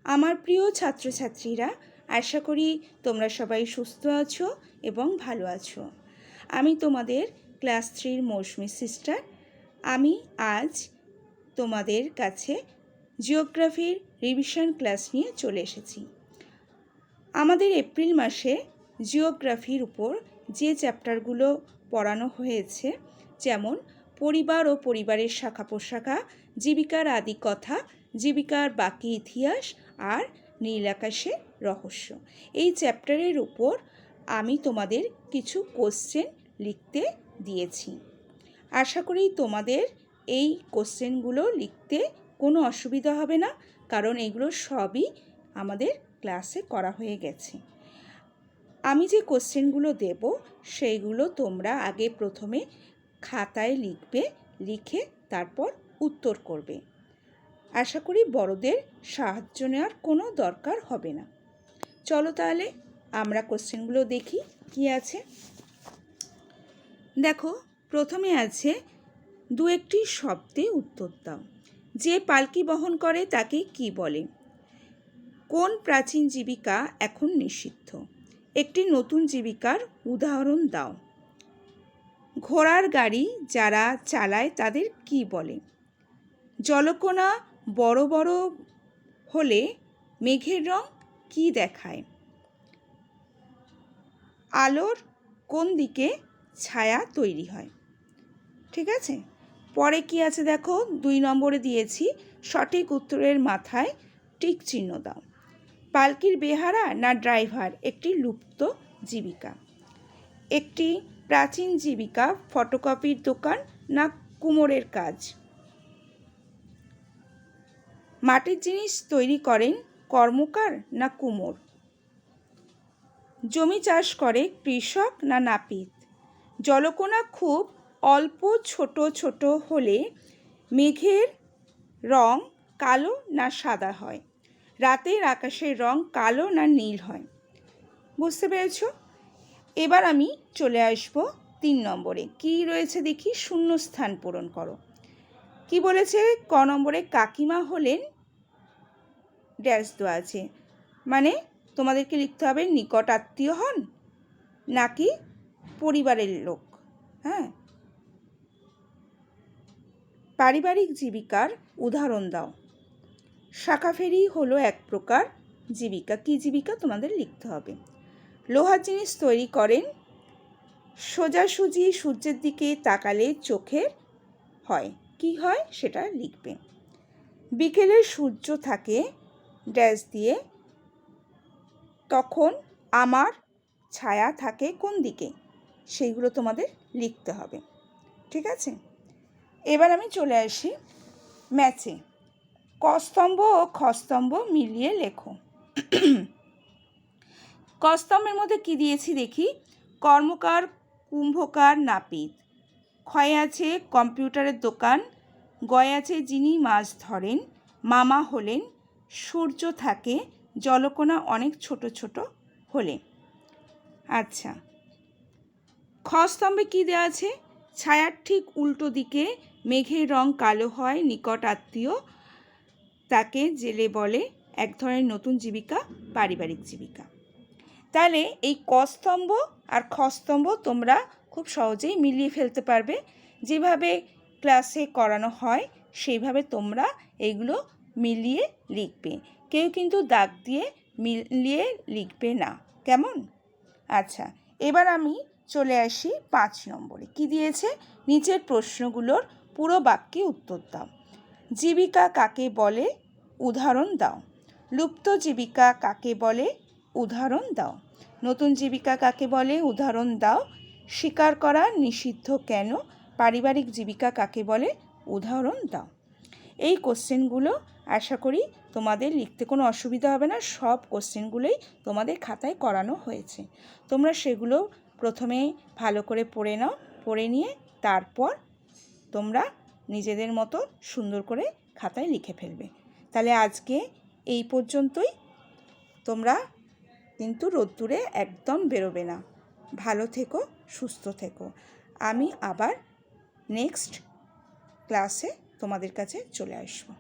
আমার প্রিয় ছাত্রছাত্রীরা, আশা করি তোমরা সবাই সুস্থ আছো এবং ভালো আছো। আমি তোমাদের ক্লাস 3 মৌসুমী সিস্টার। আমি আজ তোমাদের কাছে জিওগ্রাফির রিভিশন ক্লাস নিয়ে চলে এসেছি। আমাদের এপ্রিল মাসে জিওগ্রাফির উপর যে চ্যাপ্টারগুলো পড়ানো হয়েছে, যেমন পরিবার ও পরিবারের শাখা প্রশাখা, জীবিকার আদি কথা, জীবিকার বাকি ইতিহাস আর নীল আকাশের রহস্য, এই চ্যাপ্টারের উপর আমি তোমাদের কিছু কোশ্চেন লিখতে দিয়েছি। আশা করি তোমাদের এই কোশ্চেনগুলো লিখতে কোনো অসুবিধা হবে না, কারণ এগুলো সবই আমাদের ক্লাসে করা হয়ে গেছে। আমি যে কোশ্চেনগুলো দেব সেইগুলো তোমরা আগে প্রথমে খাতায় লিখবে, লিখে তারপর উত্তর করবে। আশা করি বড়দের সাহায্য নেওয়ার কোনো দরকার হবে না। চলো তাহলে আমরা কোশ্চেনগুলো দেখি কি আছে। দেখো, প্রথমে আছে দু একটি শব্দে উত্তর দাও। যে পালকি বহন করে তাকে কি বলে? কোন প্রাচীন জীবিকা এখন নিষিদ্ধ? একটি নতুন জীবিকার উদাহরণ দাও। ঘোড়ার গাড়ি যারা চালায় তাদের কি বলে? জলকণা বড় বড় হলে মেঘের রং কি দেখায়? আলোর কোন দিকে ছায়া তৈরি হয়? ঠিক আছে, পরে কি আছে দেখো, 2 নম্বরে দিয়েছি সঠিক উত্তরের মাথায় টিক চিহ্ন দাও। পালকির বেহারা না ড্রাইভার একটি লুপ্ত জীবিকা? একটি প্রাচীন জীবিকা ফটোকপির দোকান না কুমোরের কাজ? মাটির জিনিস তৈরি করেন কর্মকার না কুমোর? জমি চাষ করে কৃষক না নাপিত? জলকণা খুব অল্প ছোট ছোট হলে মেঘের রং কালো না সাদা হয়? রাতের আকাশের রং কালো না নীল হয়? বুঝতে পেরেছ? এবার আমি চলে আসব 3 নম্বরে। কি রয়েছে দেখি, শূন্যস্থান পূরণ করো। কি বলেছে? ক নম্বরে কাকিমা হলেন ড্যাশ দেওয়া আছে, মানে তোমাদেরকে লিখতে হবে নিকট আত্মীয় হন নাকি পরিবারের লোক। হ্যাঁ, পারিবারিক জীবিকার উদাহরণ দাও। শাঁখাফেরি হলো এক প্রকার জীবিকা। কি জীবিকা তোমাদের লিখতে হবে। লোহার জিনিস তৈরি করেন সোজাসুজি সূর্যের দিকে তাকালে চোখের হয়, কি হয় সেটা লিখবে। বিকেলে সূর্য থাকে ড্যাশ দিয়ে, তখন আমার ছায়া থাকে কোন দিকে? সেইগুলো তোমাদের লিখতে হবে। ঠিক আছে, এবার আমি চলে আসি ম্যাচে। ক স্তম্ভ ও খ স্তম্ভ মিলিয়ে লেখো। ক স্তম্ভের মধ্যে কি দিয়েছি দেখি, কর্মকার কুম্ভকার নাপিত। ক্ষয় আছে কম্পিউটারের দোকান। গয় আছে যিনি মাছ ধরেন। মামা হলেন সূর্য থাকে জলকণা অনেক ছোট ছোট হলে। আচ্ছা, খ স্তম্ভে কী দেওয়া আছে? ছায়ার ঠিক উল্টো দিকে মেঘের রং কালো হয়, নিকট আত্মীয় তাকে জেলে বলে, এক ধরনের নতুন জীবিকা পারিবারিক জীবিকা। তাহলে এই ক স্তম্ভ আর খ স্তম্ভ তোমরা খুব সহজেই মিলিয়ে ফেলতে পারবে। যেভাবে ক্লাসে করানো হয় সেইভাবে তোমরা এইগুলো মিলিয়ে লিখবে। কেউ কিন্তু দাগ দিয়ে মিলিয়ে লিখবে না, কেমন? আচ্ছা, এবার আমি চলে আসি 5 নম্বরে। কি দিয়েছে? নিচের প্রশ্নগুলোর পুরো বাক্যে উত্তর দাও। জীবিকা কাকে বলে? উদাহরণ দাও। লুপ্ত জীবিকা কাকে বলে? উদাহরণ দাও। নতুন জীবিকা কাকে বলে? উদাহরণ দাও। শিকার করা নিষিদ্ধ কেন? পারিবারিক জীবিকা কাকে বলে? উদাহরণ দাও। এই কোশ্চেনগুলো আশা করি তোমাদের লিখতে কোনো অসুবিধা হবে না। সব কোশ্চেনগুলোই তোমাদের খাতায় করানো হয়েছে। তোমরা সেগুলো প্রথমে ভালো করে পড়ে নাও, পড়ে নিয়ে তারপর তোমরা নিজেদের মতো সুন্দর করে খাতায় লিখে ফেলবে। তাহলে আজকে এই পর্যন্তই। তোমরা কিন্তু রোদ্দুরে একদম বেরোবে না। ভালো থেকো, সুস্থ থেকো। আমি আবার নেক্সট ক্লাসে তোমাদের কাছে চলে আসবো।